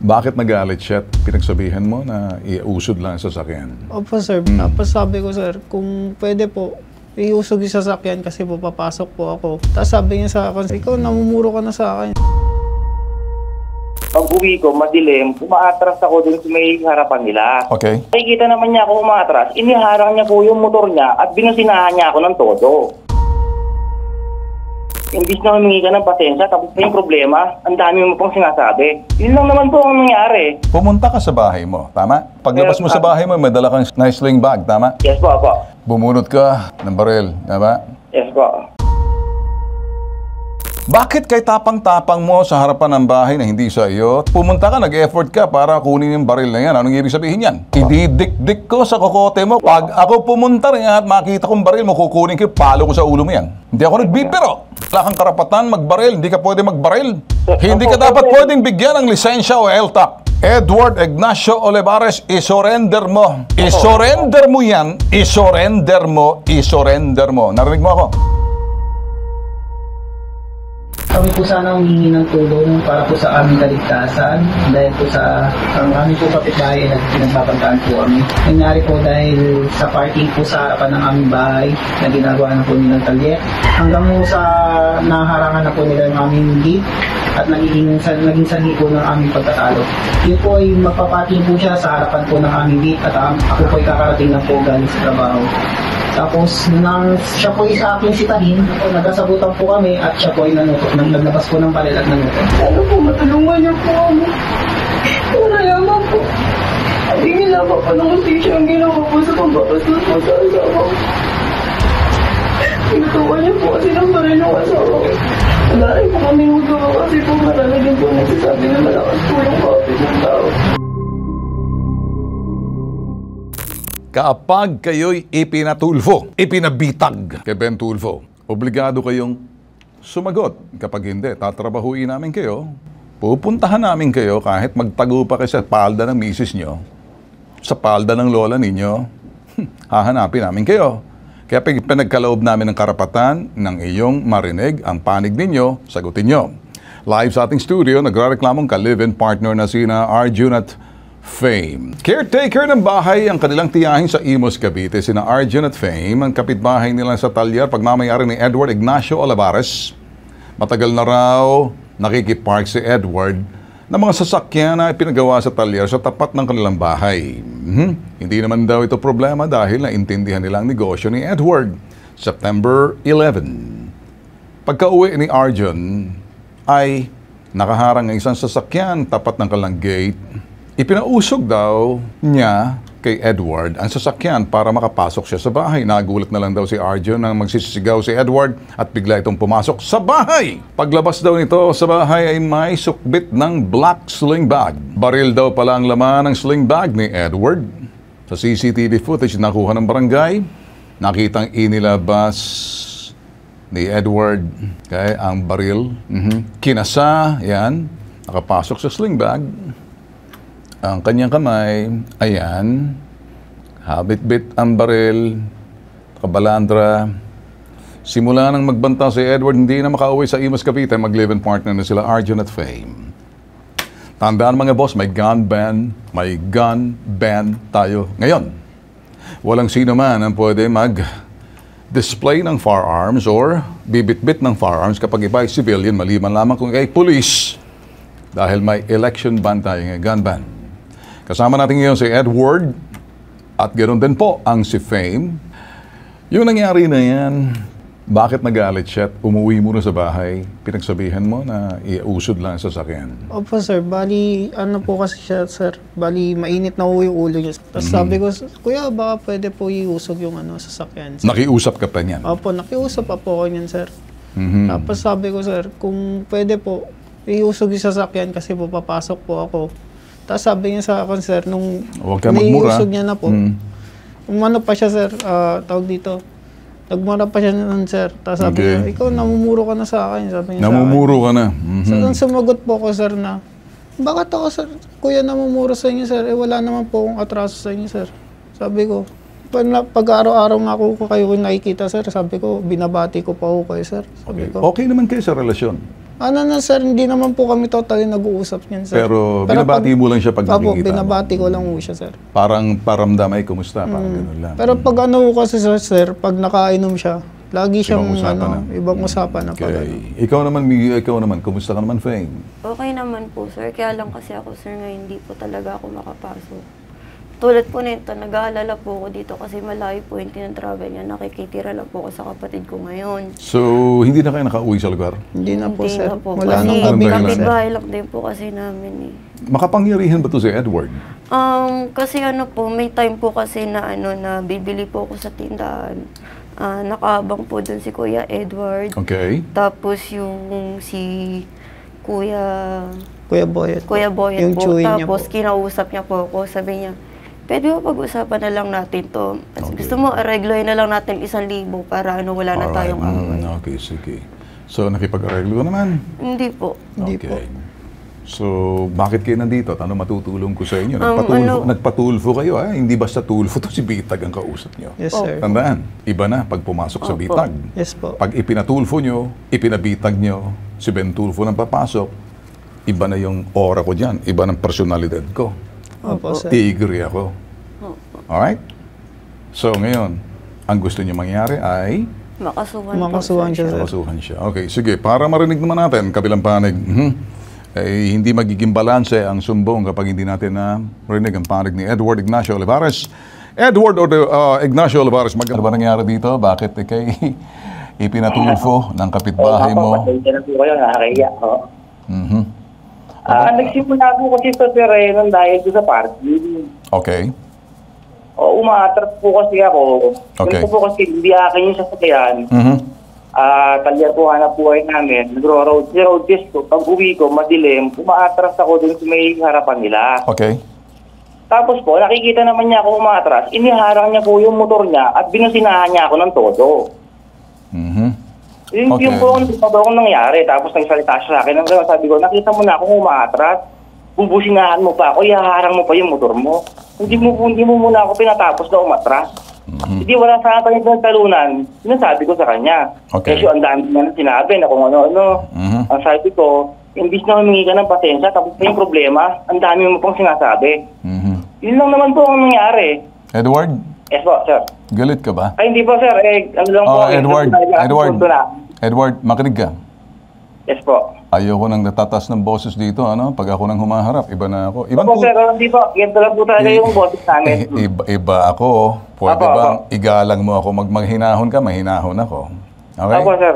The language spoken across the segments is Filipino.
Bakit nagalit siya at pinagsabihan mo na iusod lang sa sasakyan? Opo, sir. Tapos sabi ko, sir, kung pwede po, iusog yung sasakyan kasi po papasok po ako. Tapos sabi niya sa akin, ikaw namumuro ka na sa akin. Pag uwi ko, madilim, umaatras ako dun sa may harapan nila. Okay. Nakikita naman niya ako umaatras, iniharang niya po yung motor niya at binusinahan niya ako ng todo. Imbis na humingi ka ng pasensya, tapos na yung problema, ang dami mo pang sinasabi. Yun lang naman po ang nangyari. Pumunta ka sa bahay mo, tama? Paglabas mo sa bahay mo, may dala kang nice sling bag, tama? Yes po, po. Bumunot ka ng baril, tama? Yes po. Bakit kay tapang-tapang mo sa harapan ng bahay na hindi sa iyo? Pumunta ka, nag-effort ka para kunin yung baril na yan. Anong ibig sabihin yan? Ididikdik ko sa kokote mo. Pag ako pumunta rin at makita kong baril mo, kukunin ko, palo ko sa ulo mo yan. Hindi ako nagbibiro. Wala kang karapatan magbaril. Hindi ka pwede magbaril. Hindi ka dapat pwedeng bigyan ng lisensya o LTAC. Edward Ignacio Olivares, isurrender mo. Isurrender mo yan. Isurrender mo. Isurrender mo. Narinig mo ako? Kami po sana humingi ng tulong para po sa aming kaligtasan dahil po sa aming po kapitbahay na pinagpapantaan po kami. Nangyari po dahil sa parking po sa harapan ng aming bahay na ginagawa na po nilang talye. Hanggang po sa naharangan na po nila ng aming gate at naging sanhi po ng aming pagkatalo. Yun po ay magpaparking po siya sa harapan po ng aming gate at ako po ay kakarating lang po galing sa trabaho. Tapos, nang siya po sa aking sitahin, nagkasabutan po kami at siya po ay naglabas po ng baril at nanutok. Ano po, matulungan niyo po ako. Wala yaman po. Hindi ginagawa pa ng ustisya ang ginawa po sa pagpapastos po sa asawa. Pinutukan niyo po kasi ng baril ng asawa. Wala rin po kami magawa kasi po marami din po nagsasabi na malakas po yung kapit ng tao. Kapag kayo'y ipinatulfo, ipinabitag kay Ben Tulfo, obligado kayong sumagot. Kapag hindi, tatrabahuin namin kayo, pupuntahan namin kayo kahit magtago pa kayo sa palda ng misis nyo, sa palda ng lola ninyo, hahanapin namin kayo. Kaya pinagkaloob namin ng karapatan ng iyong marinig ang panig ninyo, sagutin nyo. Live sa ating studio, nagrareklamong ka-live-in partner na sina Arjun at Fame. Caretaker ng bahay ang kanilang tiyahin sa Imus, Cavite. Sina Arjun at Fame, ang kapitbahay nila sa Talyar, pagmamayari ni Edward Ignacio Olivares. Matagal na raw nakikipark si Edward ng mga sasakyan na ipinagawa sa Talyar sa tapat ng kanilang bahay. Hindi naman daw ito problema dahil naintindihan nilang negosyo ni Edward. September 11. Pagka-uwi ni Arjun ay nakaharang ang isang sasakyan tapat ng kanilang gate. Ipinausog daw niya kay Edward ang sasakyan para makapasok siya sa bahay. Nagulat na lang daw si Arjun nang magsisigaw si Edward at bigla itong pumasok sa bahay. Paglabas daw nito sa bahay ay may sukbit ng black sling bag. Baril daw pala ang laman ng sling bag ni Edward. Sa CCTV footage na nakuha ng barangay, nakitang inilabas ni Edward ang baril. Kinasa, yan, nakapasok sa sling bag. Ang kanyang kamay, ayan, habit-bit ang baril, kabalandra. Simula nang magbanta si Edward, hindi na makauwi sa Imus, Cavite, mag-live-in partner na sila Arjun at Fame. Tandaan mga boss, may gun ban tayo ngayon. Walang sino man ang pwede mag-display ng firearms or bibit-bit ng firearms kapag iba ay civilian, maliban lamang kung ay police. Dahil may election ban tayo ngayon, gun ban. Kasama natin ngayon si Edward at ganoon din po ang si Fame. Yung nangyari na yan, bakit nagalit siya at umuwi muna sa bahay, pinagsabihan mo na iusod lang sa sasakyan? Opo, sir. Bali, ano po kasi siya, sir. Bali, mainit na yung ulo niya. Tapos sabi ko, kuya, baka pwede po iusog yung sasakyan. Sir. Nakiusap ka pa niyan? Opo, nakiusap pa po ako niyan, sir. Tapos sabi ko, sir, kung pwede po, iusog yung sasakyan kasi po papasok po ako. Tapos sabi niya sa akin, sir, nung naiusog niya na po, umano pa siya, sir, tawag dito, nagmura pa siya nun, sir. Tapos sabi niya, ikaw, namumuro ka na sa akin. Sabi niya namumuro ka na? So, sumagot po ko, sir, na, bakit ako, sir, kuya, namumuro sa inyo, sir? Wala naman po akong atraso sa inyo, sir. Sabi ko, pag araw-araw nga ako kayo nakikita, sir, sabi ko, binabati ko pa ako kayo, sir. Sabi ko, okay naman kayo sa relasyon? Ano na sir, hindi naman po kami totally nag-uusap niyan sir. Pero binabati mo lang siya pag Opo, nakikita mo. binabati ko lang po siya sir. Parang paramdam ay kumusta, parang gano'n lang. Pero pag ano kasi sir, pag nakainom siya, lagi siyang Ibang usapan na. ibang usapan na pag Okay. Ikaw naman, kumusta ka naman, Feng? Okay naman po, sir. Kaya lang kasi ako, sir, ngayon hindi po talaga ako makapasok. Tulad po nito, nag-aalala po ako dito kasi malayo po yung travel niya. Nakikitira lang po ako sa kapatid ko ngayon. So, hindi na kayo nakauwi sa lugar? Hindi na po Hindi sir. na po. Wala Kasi nang gabi Anong na dahilan? sir. kapitbahay lang din po kasi namin eh. Makapangyarihan ba to si Edward? Kasi ano po, may time po kasi na na bibili po ako sa tindahan. Nakaabang po dun si Kuya Edward. Okay. Tapos yung si Kuya Kuya Boyet Yung po. po. Niya Tapos po. kinausap niya po ako. Sabi niya, pwede ba pag-usapan na lang natin to? Okay. Gusto mo, areglohin na lang natin 1,000 para wala na Alright. tayong away. Okay, sige. So, nakipag-areglo ka naman? Hindi po. Hindi po. So, bakit kayo nandito? Ano matutulong ko sa inyo? ano- Nagpatulfo kayo, ha? Hindi basta tulfo to, si Bitag ang kausap nyo. Yes sir. Tandaan, iba na pag pumasok sa Opo. Bitag. Yes po. Pag ipinatulfo nyo, ipinabitag nyo, si Ben Tulfo nang papasok, iba na yung aura ko dyan, iba ng personalidad ko. Opo sir. Tigre ako. Alright? So, ngayon, ang gusto niyo mangyari ay Makasuhan siya sir. kasuhan siya. Okay, sige. Para marinig naman natin, kabilang panig, hindi magiging balanse ang sumbong kapag hindi natin na marinig ang panig ni Edward Ignacio Olivares. Edward Ignacio Olivares, ano ba nangyari dito? Bakit kay ipinatulfo ng kapitbahay mo? Pasensya na po kayo, nakakahiya. Mhm. Nagsimula po kasi sa terreno dahil doon sa parking. Okay. Umaatras po kasi ako. Okay. Ganito po kasi hindi akin yung sasakyan. Mhm. Talya po hanap buhay namin. Nagro-road test ko. Pag uwi ko, madilim, umaatras ako dun sa may harapan nila. Okay. Tapos po, nakikita naman niya ako umaatras. Iniharang niya po yung motor niya at binusinahan niya ako ng todo. Mhm. Okay. Yung po ang nangyari. Tapos nagsalita siya sa akin. Sabi ko, nakita mo na akong umaatras. Bubusinahan mo pa ako, ihaharang mo pa yung motor mo. Hindi mo muna ako pinatapos na umatras. Hindi wala sa akin yung talunan. Sinasabi ko sa kanya. Okay. Kasi ang dami niya na sinabi na kung ano-ano. Ang sabi ko, imbis na humingi ka ng pasensya, tapos pa yung problema, ang dami mo pang sinasabi. Mhm. Yun lang naman po ang nangyari. Edward, Yes po, sir. galit ka ba? Ay, hindi po, sir. Ano lang po. Edward, makinig ka. Yes po. Ayoko nang natatas ng boses dito, ano? Pag ako nang humaharap, iba na ako. Opo, sir. Hindi po. Ganito lang po talaga yung boses namin. Iba ako. Pwede Apo, bang igalang mo ako? Maghinahon ka, mahinahon ako. Okay? Opo, sir.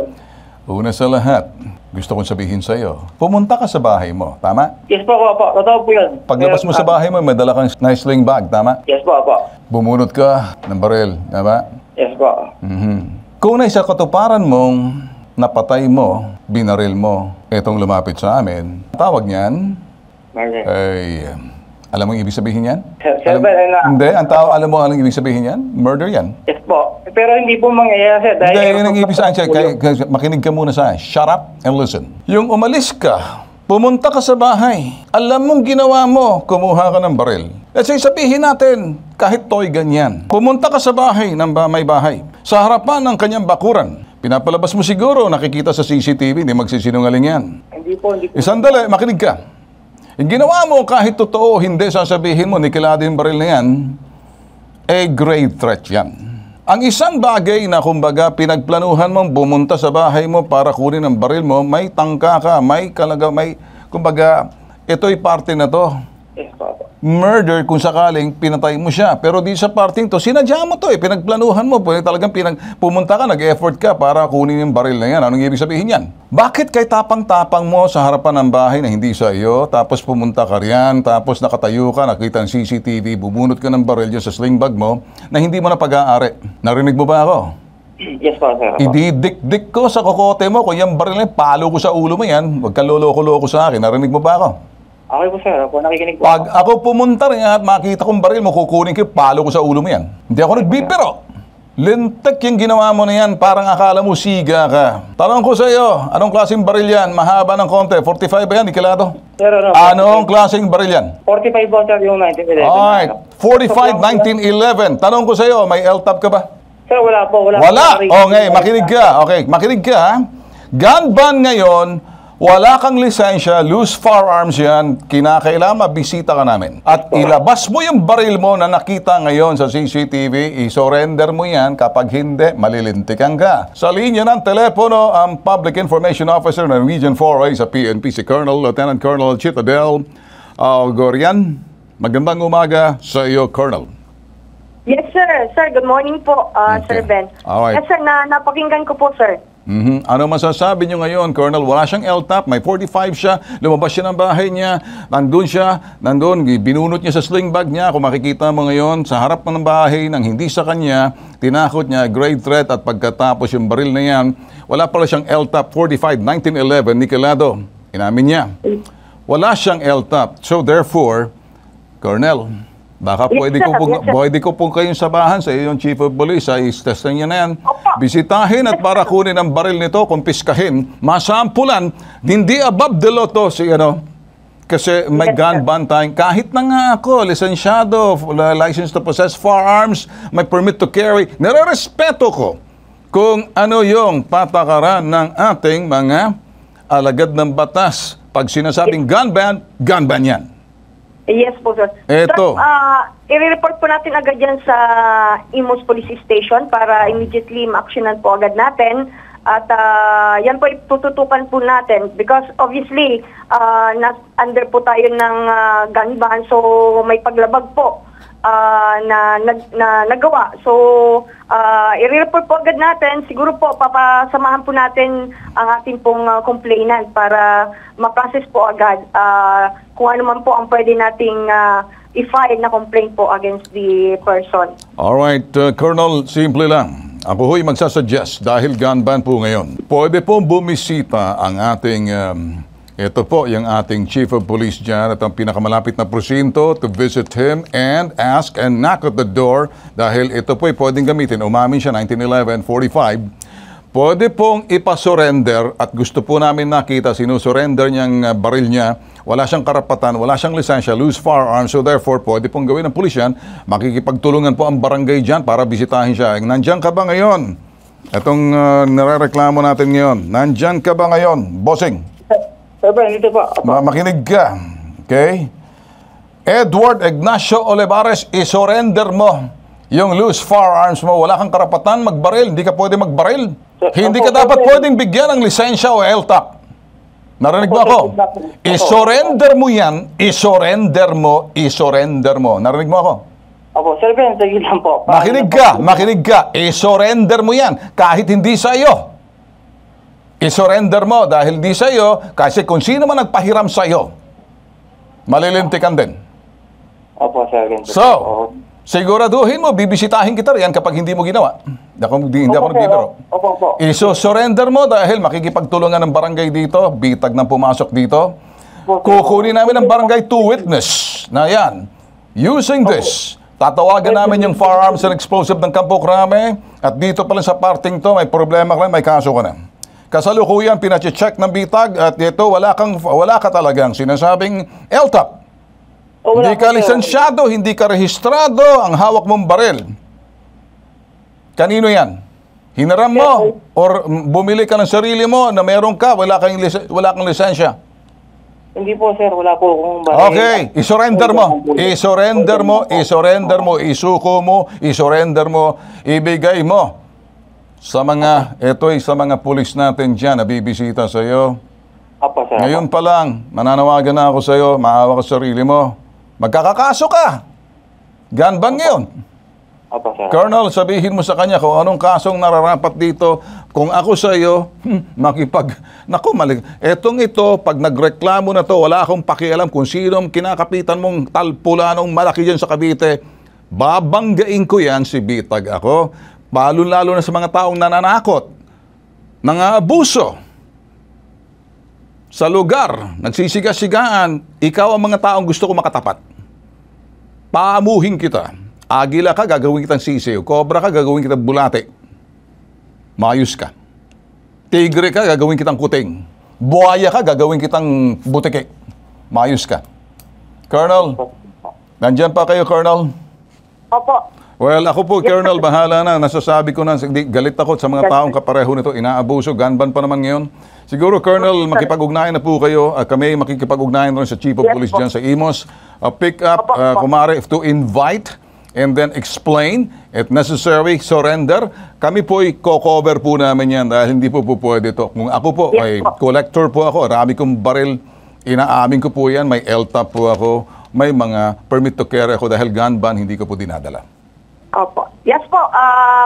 Una sa lahat, gusto kong sabihin sa iyo, pumunta ka sa bahay mo, tama? Yes po, opo. Totoo po yun. Paglabas mo sa bahay mo, may dala kang nice sling bag, tama? Yes po, opo. Bumunot ka ng baril, tama? Yes po. Kung na sa katuparan mong napatay mo, binaril mo, itong lumapit sa amin, tawag niyan, Okay. ay, alam mo ang ibig sabihin yan? Sir, Hindi, ang tao, alam mo anong ibig sabihin yan? Murder yan. Yes po. Pero hindi po mangyayari, sir. Hindi, yun ang ibig sabihin. Makinig ka muna sa akin. Shut up and listen. Yung umalis ka, pumunta ka sa bahay, alam mong ginawa mo, kumuha ka ng baril. Let's say, sabihin natin, kahit toy ganyan. Pumunta ka sa bahay ng may bahay, sa harapan ng kanyang bakuran. Pinapalabas mo siguro, nakikita sa CCTV, hindi magsisinungaling yan. Hindi po. Sandali, makinig ka. Yung ginawa mo, kahit totoo, hindi sasabihin mo, nikilado yung baril na yan, grave threat yan. Ang isang bagay na kumbaga pinagplanuhan mong bumunta sa bahay mo para kunin ang baril mo, may tangka ka, may kumbaga, ito'y parte na to. Yes po. Murder kung sakaling pinatay mo siya. Pero di sa parting to, sinadya mo to pinagplanuhan mo. Talagang pumunta ka, nag-effort ka para kunin yung baril na yan. Anong ibig sabihin yan? Bakit kay tapang-tapang mo sa harapan ng bahay na hindi sa iyo, tapos pumunta ka riyan, tapos nakatayo ka, nakita ang CCTV, bubunot ka ng baril dyan sa sling bag mo, na hindi mo na pag-aari? Narinig mo ba ako? Yes po, sir. Ididikdik ko sa kokote mo, kung yung baril na yan, palo ko sa ulo mo yan, huwag kang loloko-loko sa akin. Narinig mo ba ako? Okay po, sir. Ako nakikinig po. Pag ako pumunta rin at makita kong baril mo, kukunin ko, palo ko sa ulo mo yan. Hindi ako nagbibiro. Lintek yung ginawa mo na yan, parang akala mo siga ka. Tanong ko sa iyo, anong klaseng baril yan? Mahaba ng konti. 45 ba yan, Ikilado? Sir, ano? Anong klaseng baril yan? 45 po, sir, yung 1911. Alright, 45, 1911. Tanong ko sa iyo, may L-top ka ba? Sir, wala po. Wala! Okay, makinig ka. Okay, makinig ka. Ha? Gun ban ngayon, Wala kang lisensya, loose firearms yan, kinakailangan mabisita ka namin. At ilabas mo yung baril mo na nakita ngayon sa CCTV, i-surrender mo yan, kapag hindi, malilintikan ka. Sa linya ng telepono, ang Public Information Officer ng Region 4A sa PNP, si Colonel, Lieutenant Colonel Chitadel Gorian. Magandang umaga sa iyo, Colonel. Yes, sir. Sir, good morning po, Sir Ben. Alright. Yes, sir, napakinggan ko po, sir. Ano masasabi nyo ngayon, Colonel? Wala siyang LTAP, may 45 siya, lumabas siya ng bahay niya, nandun, binunot niya sa sling bag niya. Kung makikita mo ngayon, sa harap ng bahay ng hindi sa kanya, tinakot niya, grave threat, at pagkatapos yung baril na yan, wala pala siyang LTAP 45, 1911, nikelado. Inamin niya. Wala siyang LTAP. So therefore, Colonel, baka pwede ko pong kayong sabahan sa iyong Chief of Police, ay testin niya na yan. Bisitahin at para kunin ang baril nito, kumpiskahin, masampulan, hindi above the law to kasi may gun ban tayo. Kahit na nga ako, lisensyado, license to possess firearms, may permit to carry, nare-respeto ko kung ano yung patakaran ng ating mga alagad ng batas. Pag sinasabing gun ban yan. Yes po, sir. Eto. I-report po natin agad yan sa Imus Police Station para immediately ma-actionan po agad natin. At yan po itututukan po natin because obviously under po tayo ng gun ban, so may paglabag po na nagawa. So i-report po agad natin. Siguro po papasamahan po natin ang ating pong complainant para ma-process po agad kung ano man po ang pwede nating i-file na complaint po against the person. Alright, Colonel, simple lang. Ako ho'y magsasuggest dahil gun ban po ngayon. Pwede pong bumisita ang ating, ito po, yung ating Chief of Police dyan at ang pinakamalapit na presinto to visit him and ask and knock at the door dahil ito po'y pwedeng gamitin. Umamin siya 1911, 45. Pwede pong ipasurrender at gusto po namin nakita sinusurrender niyang baril niya. Wala siyang karapatan, wala siyang lisensya, loose firearms. So therefore, pwede pong gawin ng pulis yan. Makikipagtulungan po ang barangay dyan para bisitahin siya. Nandyan ka ba ngayon? Itong narareklamo natin ngayon. Nandyan ka ba ngayon, bossing? Sir Ben, ito po. Makinig ka. Okay? Edward Ignacio Olivares, isurrender mo yung loose firearms mo. Wala kang karapatan magbaril. Hindi ka pwede magbaril. Hindi ka dapat pwedeng bigyan ng lisensya o LTAP. Narinig mo ako? I-surrender mo yan. I-surrender mo. Narinig mo ako? Opo, Sir Ben, sige lang po. Makinig ka. I-surrender mo yan. Kahit hindi sa iyo. I-surrender mo dahil hindi sa iyo. Kasi kung sino man nagpahiram sa iyo, malilintikan din. Opo, Sir Ben. So, siguraduhin mo, bibisitahin kita riyan kapag hindi mo ginawa. Hindi ako nagbibiro. Opo. Iso-surrender mo dahil makikipagtulungan ng barangay dito, bitag na pumasok dito. Kukunin namin ng barangay to witness na yan. Using this, tatawagan namin yung firearms and explosive ng Campo Crame at dito pala sa parting to, may problema ka na, may kaso ka na. Kasalukuyan, pinache-check ng bitag at ito, wala ka talagang sinasabing LTAP. Hindi ka lisensyado, hindi ka rehistrado, ang hawak mong baril. Kanino yan? Hinaram mo? Or bumili ka ng sarili mo na meron ka, wala kang lisensya? Hindi po, sir. Wala po akong baril. Okay, i-surrender mo, isuko mo, i-surrender mo, ibigay mo sa mga, sa mga pulis natin dyan na bibisita sa iyo. Opo, sir. Ngayon pa lang, mananawagan na ako sa iyo, maawa ka sa sarili mo. Magkakakaso ka. Gun ban ngayon. Opo, sir. Colonel, sabihin mo sa kanya kung anong kasong nararapat dito. Kung ako sa iyo, etong ito, pag nagreklamo na to, wala akong pakialam kung sinong kinakapitan mong talpulanong malaki dyan sa Cavite. Babanggain ko yan si bitag ako. Lalo na sa mga taong nananakot, nang-aabuso sa lugar, nagsisiga-sigaan, ikaw ang mga taong gusto ko makatapat. Paamuhin kita. Agila ka, gagawin kitang sisiyo. Cobra ka, gagawin kitang bulate. Mayos ka. Tigre ka, gagawin kitang kuting. Buhaya ka, gagawin kitang butike. Mayos ka. Colonel, nandyan pa kayo, Colonel? Opo. Well, ako po, Colonel, bahala na. Nasasabi ko na, galit ako sa mga taong kapareho nito. Inaabuso, gun ban pa naman ngayon. Siguro, Colonel, makipag-ugnayan na po kayo. Kami makikipag-ugnayan rin sa Chief of Police dyan sa Imos. Pick up, kumare, to invite and then explain, if necessary, surrender. Kami po'y co-cover po namin yan dahil hindi po pwede ito. Kung ako po, ay collector po ako, marami kong baril, inaamin ko po yan, may LTAP po ako, may mga permit to carry ako dahil gun ban, hindi ko po dinadala. Opo. Yes po,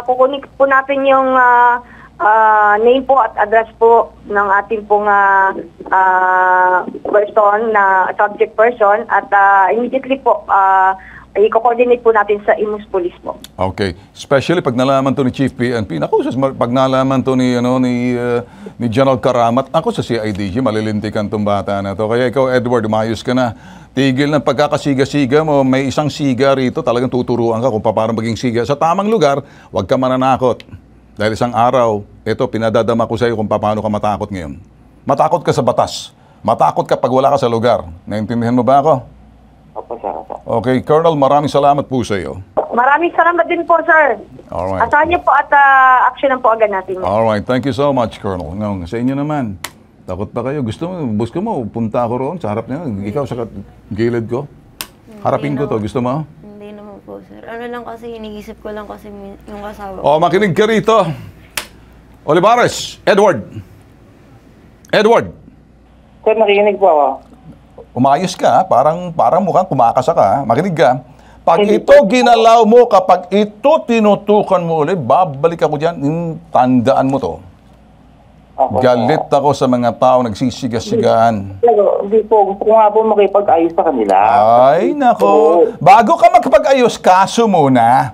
kukunin po natin yung name po at address po ng ating pong person na subject person at immediately po i-coordinate po natin sa Imus Police po. Okay. Especially pag nalaman to ni Chief PNP, naku, pag nalaman to ni General Karamat, ako sa CIDG, malilintikan tong bata na to. Kaya ikaw, Edward, umayos ka na. Tigil ng pagkakasiga-siga mo, may isang siga rito, talagang tuturuan ka kung paano maging siga. Sa tamang lugar, huwag ka mananakot. Dahil isang araw, ito, pinadadama ko sa iyo kung paano ka matakot ngayon. Matakot ka sa batas. Matakot ka pag wala ka sa lugar. Naintindihan mo ba ako? Opo, sir. Okay, Colonel, maraming salamat po sa iyo. Maraming salamat din po, sir. Alright. Asahan niyo po at actionan po agad natin. Alright, thank you so much, Colonel. Ngayon, sa inyo naman. Takot pa kayo. Gusto mo, punta ako roon sa harap niya. Ikaw sa gilid ko. Harapin ko to. Gusto mo? Hindi naman po, sir. Ano lang kasi, iniisip ko lang kasi yung asawa ko. O, makinig ka rito. Olivares, Edward. Sir, nakikinig po ako. Umayos ka, parang mukhang kumakasa ka. Makinig ka. Pag ito ginalaw mo, kapag ito tinutukan mo ulit, babalik ako dyan. Tandaan mo to. Galit ako sa mga tao nagsisigas-sigaan. Hindi po. Gusto ko nga po makipag-ayos sa kanila. Ay, nako. Bago ka makipag-ayos, kaso muna.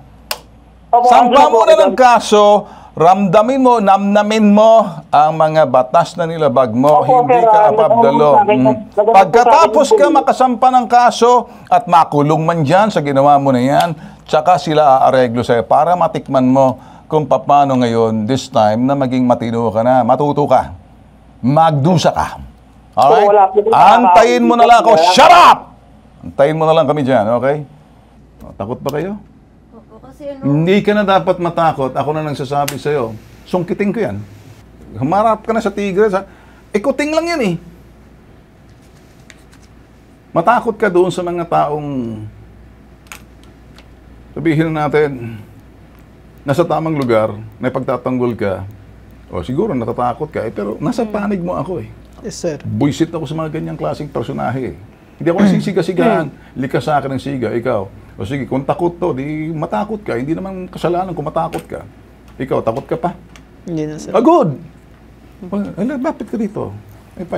Sampa muna ng kaso, ramdamin mo, namnamin mo ang mga batas na nilabag mo. Hindi ka apabdalo. Pagkatapos ka makasampa ng kaso at makulong man dyan sa ginawa mo na yan, tsaka sila aareglo sa'yo para matikman mo kung paano ngayon, this time, na maging matino ka na, matuto ka, magdusa ka. Alright? Antayin mo na lang ako. Shut up! Antayin mo na lang kami dyan, okay? Takot ba kayo? Opo, kasi ano, Hindi ka na dapat matakot. Ako na nagsasabi sa'yo. Sungkiting ko yan. Humarap ka na sa tigres, ha? Ikuting lang yan, eh. Matakot ka doon sa mga taong, sabihin natin, nasa tamang lugar, may pagtatanggol ka, o siguro natatakot ka, pero nasa panig mo ako eh. Yes, sir. Buisit ako sa mga ganyang klaseng personahe. Hindi ako nasisiga-sigaan. Likas sa akin ng siga, ikaw. O sige, kung takot to, di matakot ka. Hindi naman kasalanan kung matakot ka. Ikaw, takot ka pa? Hindi na, sir. Ah, good! Lapit ka dito. Ay,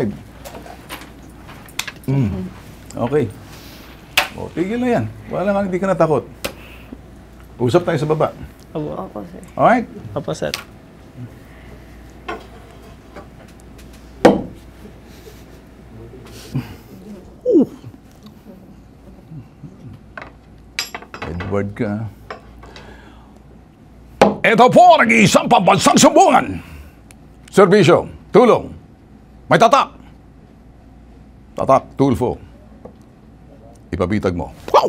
5. Okay. O, tigil na yan. Wala nga, hindi ka natakot. Usap tayo sa baba. opo, sir. Alright? Opo, sir. Edward ka. Ito po ang isang pambansang sumbungan. Serbisyo, tulong, may tatak. Tatak, Tulfo. Ipabitag mo. Wow!